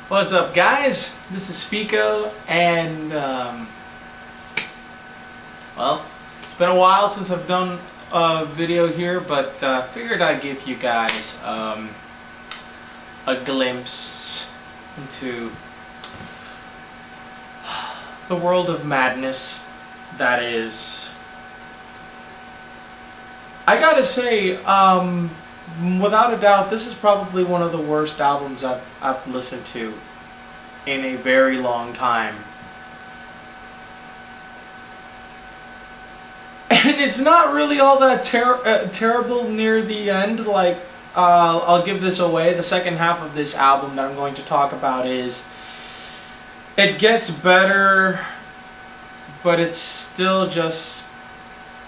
What's up, guys? This is Fico, and well, it's been a while since I've done a video here, but figured I'd give you guys a glimpse into the world of madness that is. I gotta say, without a doubt, this is probably one of the worst albums I've listened to in a very long time. And it's not really all that terrible near the end. Like, I'll give this away. The second half of this album that I'm going to talk about it gets better, but it still just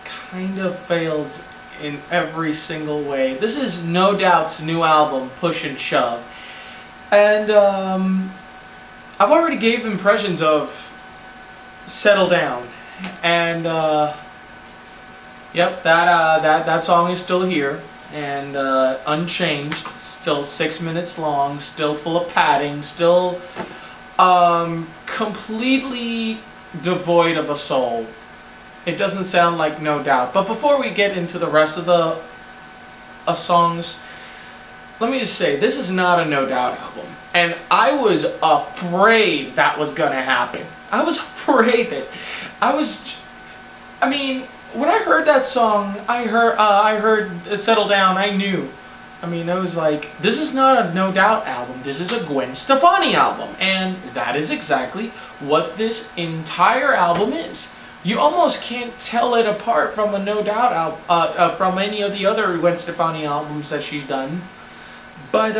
kind of fails in every single way. This is No Doubt's new album, Push and Shove. And I've already gave impressions of Settle Down. And yep, that song is still here and unchanged, still 6 minutes long, still full of padding, still completely devoid of a soul. It doesn't sound like No Doubt. But before we get into the rest of the songs, let me just say, this is not a No Doubt album. And I was afraid that was gonna happen. I was afraid that I mean, when I heard that song, I heard Settle Down, I knew. I mean, I was like, this is not a No Doubt album, this is a Gwen Stefani album. And that is exactly what this entire album is. You almost can't tell it apart from a No Doubt album, from any of the other Gwen Stefani albums that she's done. But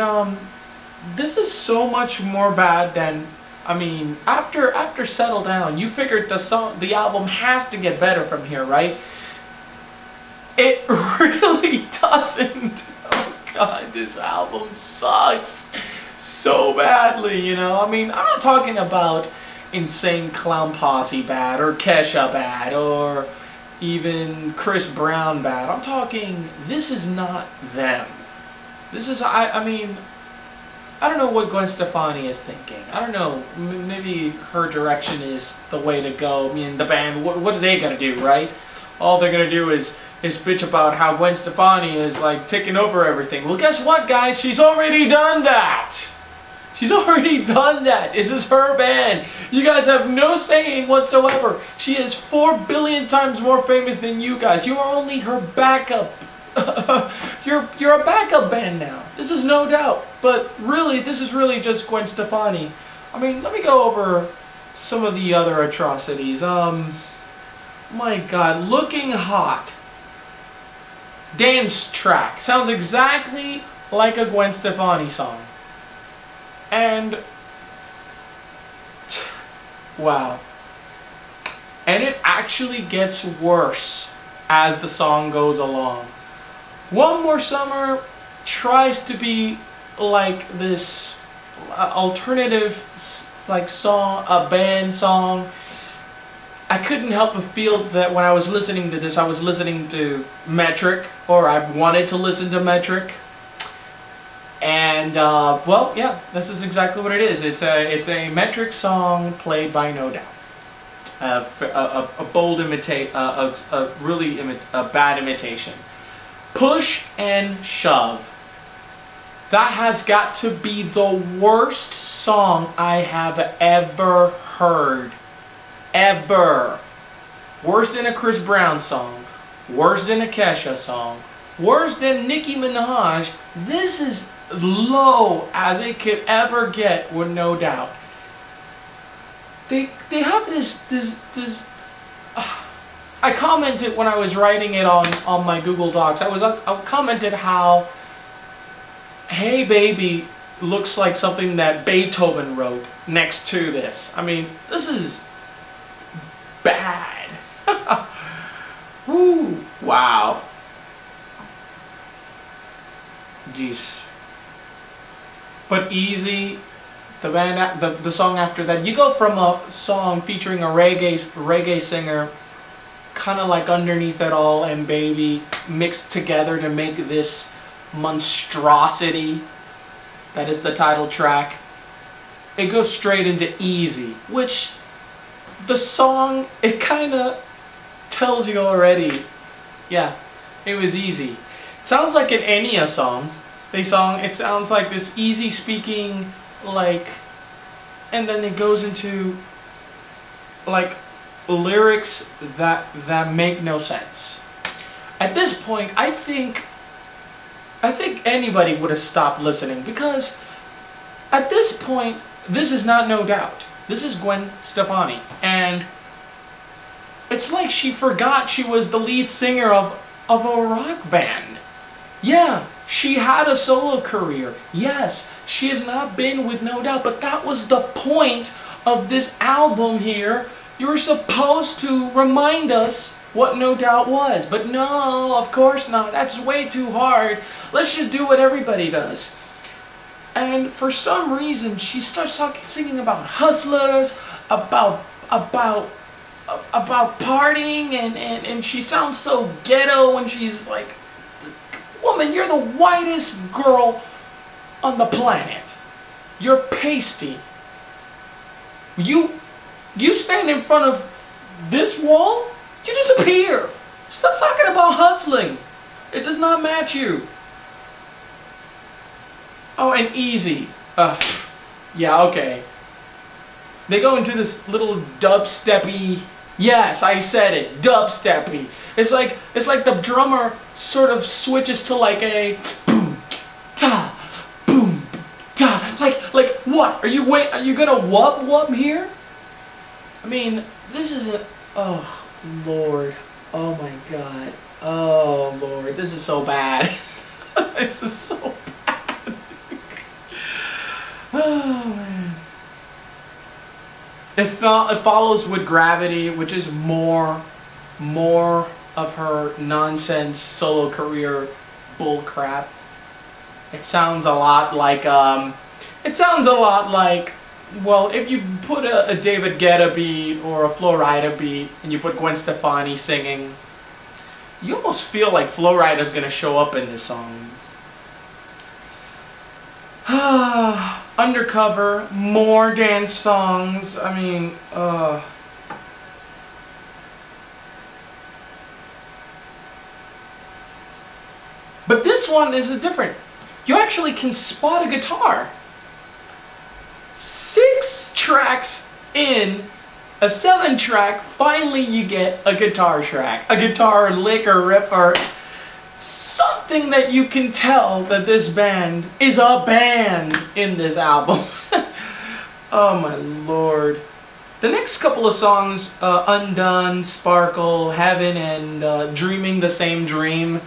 this is so much more bad than, I mean, after Settle Down, you figured the album has to get better from here, right? It really doesn't. Oh God, this album sucks so badly, you know? I mean, I'm not talking about Insane Clown Posse bad, or Kesha bad, or even Chris Brown bad. I'm talking, this is not them. This is, I mean, I don't know what Gwen Stefani is thinking. I don't know, maybe her direction is the way to go. I mean, the band, what are they gonna do, right? All they're gonna do is bitch about how Gwen Stefani is like taking over everything. Well, guess what, guys? She's already done that. She's already done that. This is her band. You guys have no saying whatsoever. She is 4 billion times more famous than you guys. You are only her backup. You're a backup band now. This is No Doubt. But really, this is really just Gwen Stefani. I mean, let me go over some of the other atrocities. My God, Looking Hot. Dance track. Sounds exactly like a Gwen Stefani song. And wow. And it actually gets worse as the song goes along. One More Summer tries to be like this alternative like song, a band song. I couldn't help but feel that when I was listening to this, I was listening to Metric, or I wanted to listen to Metric. And well, yeah, this is exactly what it is. It's a Metric song played by No Doubt. A bold imitate, a really bad imitation. Push and Shove. That has got to be the worst song I have ever heard. Ever. Worse than a Chris Brown song. Worse than a Kesha song. Worse than Nicki Minaj. This is low as it could ever get with No Doubt. They have this I commented when I was writing it on my Google Docs. I commented how Hey Baby looks like something that Beethoven wrote next to this. I mean, this is bad. Woo, wow. Jeez. But Easy, the band, the song after that, you go from a song featuring a reggae singer, kind of like Underneath It All and Baby, mixed together to make this monstrosity that is the title track. it goes straight into Easy, which the song, it kind of tells you already. Yeah, it was easy. It sounds like an Enya song. It sounds like this easy speaking, like, and then it goes into like lyrics that make no sense. At this point, I think anybody would have stopped listening, because at this point, this is not No Doubt. This is Gwen Stefani, and it's like she forgot she was the lead singer of a rock band. Yeah, she had a solo career. Yes, she has not been with No Doubt, but that was the point of this album here. You were supposed to remind us what No Doubt was, but no, of course not. That's way too hard. Let's just do what everybody does. And for some reason, she starts singing about hustlers, about partying, and she sounds so ghetto when she's like, woman, you're the whitest girl on the planet. You're pasty. You stand in front of this wall, you disappear. Stop talking about hustling. It does not match you. Oh, and Easy. Yeah, okay. They go into this little dubsteppy. Yes, I said it. Dubsteppy. It's like the drummer sort of switches to like a boom ta boom ta. Like what? Are you gonna wub here? I mean, this isn't. Oh Lord. Oh my God. Oh Lord. This is so bad. This is so bad. Oh man. It follows with Gravity, which is more of her nonsense solo career bull crap. It sounds a lot like well, if you put a David Guetta beat or a Flo Rida beat and you put Gwen Stefani singing, you almost feel like Flo Rida's gonna show up in this song. Undercover, more dance songs. I mean, but this one is different. You actually can spot a guitar. 6 tracks in a 7-track, finally you get a guitar track, a guitar lick or riff or something that you can tell that this band is a band in this album. Oh my Lord. The next couple of songs, Undone, Sparkle, Heaven, and Dreaming the Same Dream,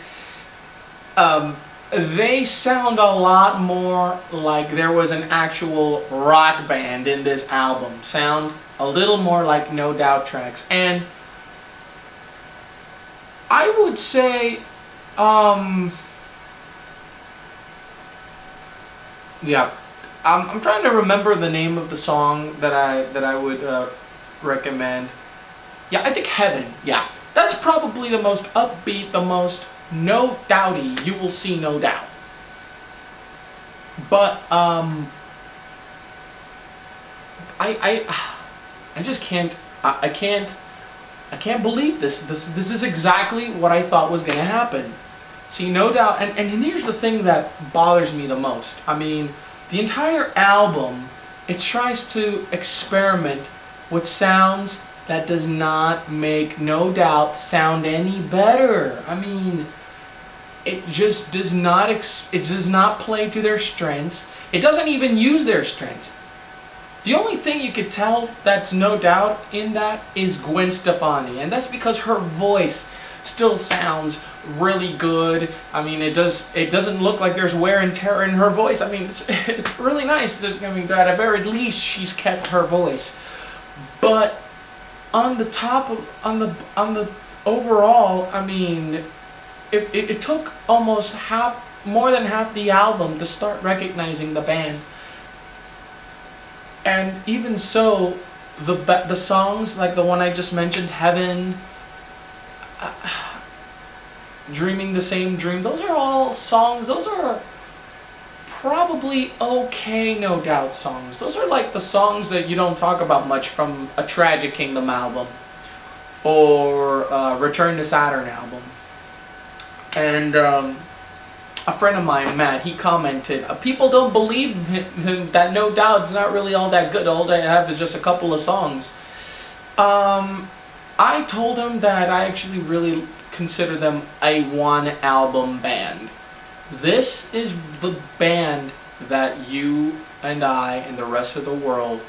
they sound a lot more like there was an actual rock band in this album. Sound a little more like No Doubt tracks. And I would say, yeah, I'm trying to remember the name of the song that I would recommend. Yeah, I think Heaven. Yeah, that's probably the most upbeat, the most no doubty you will see No Doubt. But I just can't. I can't believe this. This is exactly what I thought was gonna happen. See, No Doubt, and here's the thing that bothers me the most. I mean, the entire album, it tries to experiment with sounds that does not make No Doubt sound any better. I mean, it just does not. It does not play to their strengths. It doesn't even use their strengths. The only thing you could tell that's No Doubt in that is Gwen Stefani, and that's because her voice still sounds really good. I mean, it doesn't look like there's wear and tear in her voice. I mean, it's really nice that, I mean, at the very least she's kept her voice. But on the top of on the overall, I mean, it took almost more than half the album to start recognizing the band. And even so, the songs like the one I just mentioned, Heaven, Dreaming the Same Dream, those are all songs, those are probably okay No Doubt songs. Those are like the songs that you don't talk about much from a Tragic Kingdom album or Return to Saturn album. And a friend of mine, Matt, he commented, people don't believe him that No Doubt's not really all that good. All they have is just a couple of songs. I told him that I actually really consider them a one-album band. This is the band that you and I and the rest of the world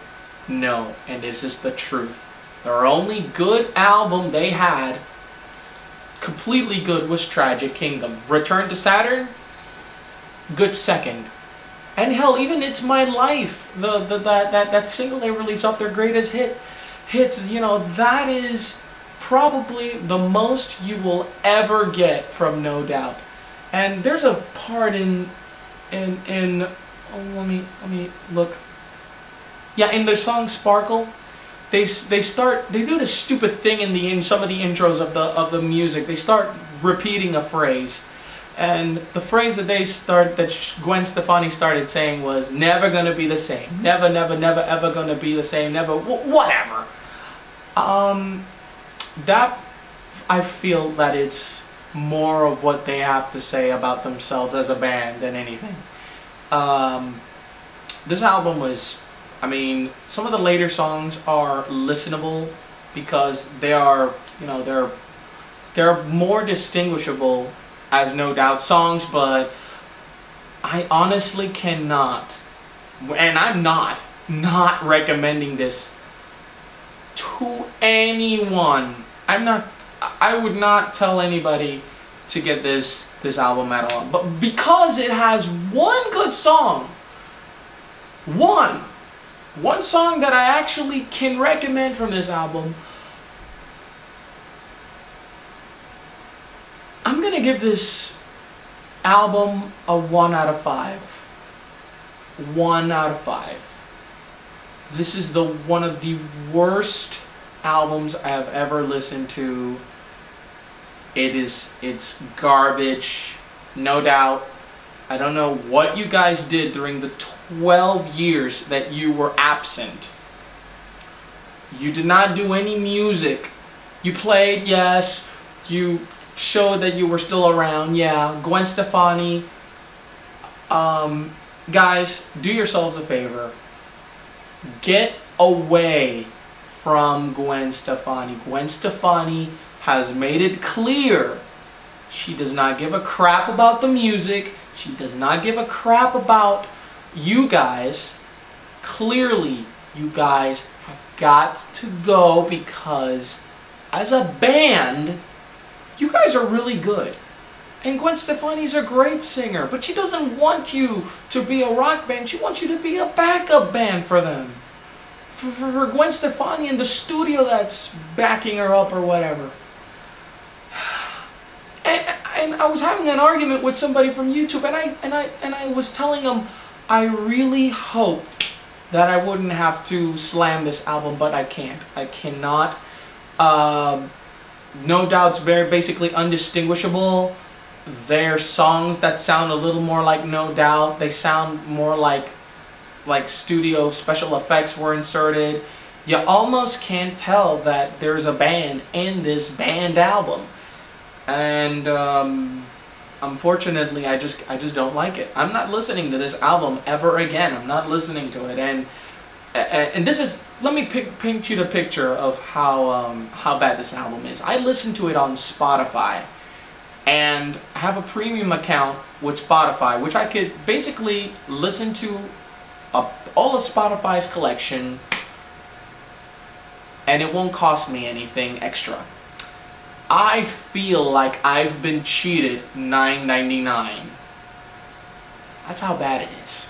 know, and this is the truth. Their only good album they had, completely good, was Tragic Kingdom. Return to Saturn, good second. And hell, even It's My Life, that single they released off their greatest hits, you know, that is probably the most you will ever get from No Doubt. And there's a part in let me look. Yeah, in the song Sparkle, they do this stupid thing in some of the intros of the music. They start repeating a phrase, and the phrase that Gwen Stefani started saying was "never gonna be the same, never, never, never, ever gonna be the same, never, whatever." That, I feel that it's more of what they have to say about themselves as a band than anything. This album was, I mean, some of the later songs are listenable because they are, you know, they're more distinguishable as No Doubt songs, but I honestly cannot, and I'm not recommending this to anyone. I would not tell anybody to get this album at all. But because it has one good song, one song that I actually can recommend from this album, I'm gonna give this album a 1 out of 5. 1 out of 5. This is one of the worst albums I have ever listened to. It's garbage, No Doubt. I don't know what you guys did during the 12 years that you were absent. You did not do any music. You played, yes. You showed that you were still around, yeah. Gwen Stefani. Guys, do yourselves a favor. Get away from Gwen Stefani. Gwen Stefani has made it clear she does not give a crap about the music. She does not give a crap about you guys. Clearly, you guys have got to go because as a band, you guys are really good. And Gwen Stefani's a great singer, but she doesn't want you to be a rock band. She wants you to be a backup band for them. For Gwen Stefani and the studio that's backing her up or whatever. And I was having an argument with somebody from YouTube, and I was telling them I really hoped that I wouldn't have to slam this album, but I can't. I cannot. No Doubt's very basically undistinguishable. They're songs that sound a little more like No Doubt. They sound more like studio special effects were inserted. You almost can't tell that there's a band in this band album. And unfortunately, I just don't like it. I'm not listening to this album ever again. I'm not listening to it. And this is, let me paint you the picture of how bad this album is. I listened to it on Spotify, and I have a premium account with Spotify, which I could basically listen to all of Spotify's collection, and it won't cost me anything extra. I feel like I've been cheated $9.99. That's how bad it is.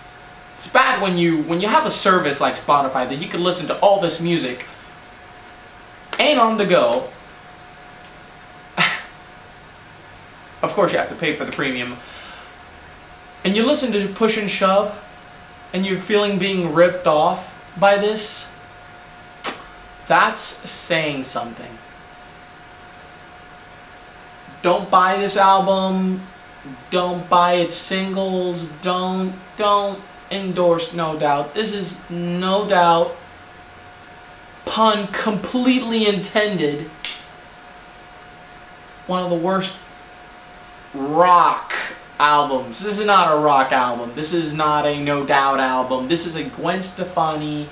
It's bad when you have a service like Spotify that you can listen to all this music and on the go. Of course you have to pay for the premium. And you listen to Push and Shove and you're feeling being ripped off by this. That's saying something. Don't buy this album. Don't buy its singles. Don't endorse No Doubt. This is No Doubt, pun completely intended, one of the worst rock albums. This is not a rock album. This is not a No Doubt album. This is a Gwen Stefani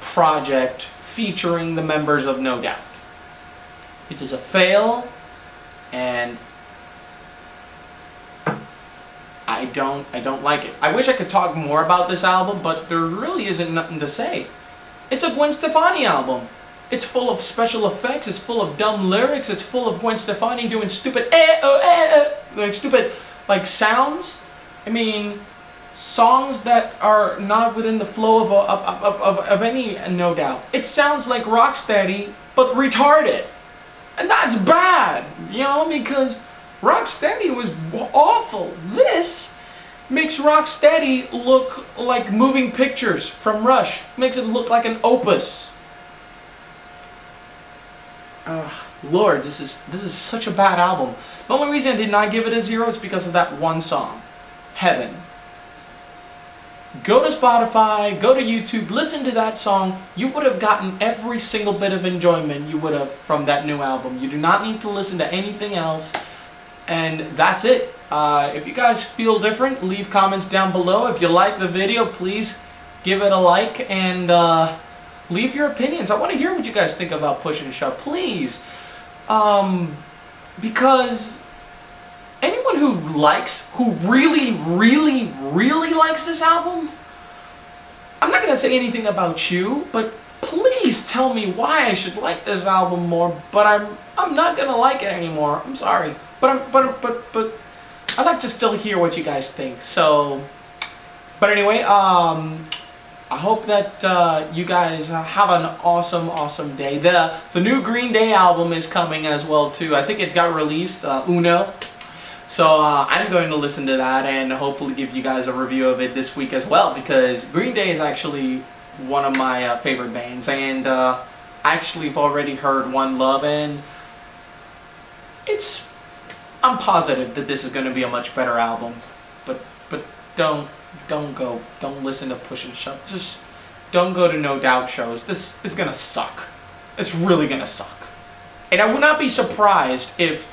project featuring the members of No Doubt. It is a fail, and I don't like it. I wish I could talk more about this album, but there really isn't nothing to say. It's a Gwen Stefani album. It's full of special effects, it's full of dumb lyrics, it's full of Gwen Stefani doing stupid like stupid like sounds. I mean, songs that are not within the flow of any No Doubt. It sounds like Rocksteady, but retarded. And that's bad, you know, because Rocksteady was awful. This makes Rocksteady look like Moving Pictures from Rush. Makes it look like an opus. Lord, this is such a bad album. The only reason I did not give it a 0 is because of that one song, Heaven. Go to Spotify, go to YouTube, listen to that song. You would have gotten every single bit of enjoyment you would have from that new album. You do not need to listen to anything else. And that's it. If you guys feel different, leave comments down below. If you like the video, please give it a like and leave your opinions. I want to hear what you guys think about Push and Shove, please. Because anyone who really likes this album, I'm not going to say anything about you, but please tell me why I should like this album more, but I'm not going to like it anymore. I'm sorry. But I'd like to still hear what you guys think. So, but anyway, I hope that you guys have an awesome day. The new Green Day album is coming as well too. I think it got released, Uno. So I'm going to listen to that and hopefully give you guys a review of it this week as well, because Green Day is actually one of my favorite bands, and I actually have already heard One Love, and I'm positive that this is going to be a much better album. But don't listen to Push and Shove. Just don't go to No Doubt shows. This is gonna suck. It's really gonna suck. And I would not be surprised if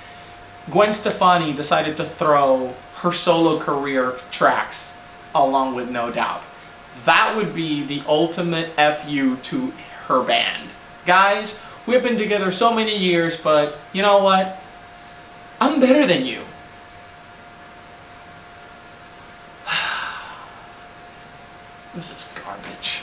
Gwen Stefani decided to throw her solo career tracks along with No Doubt. That would be the ultimate FU to her band. Guys, we've been together so many years, but you know what? I'm better than you. This is garbage.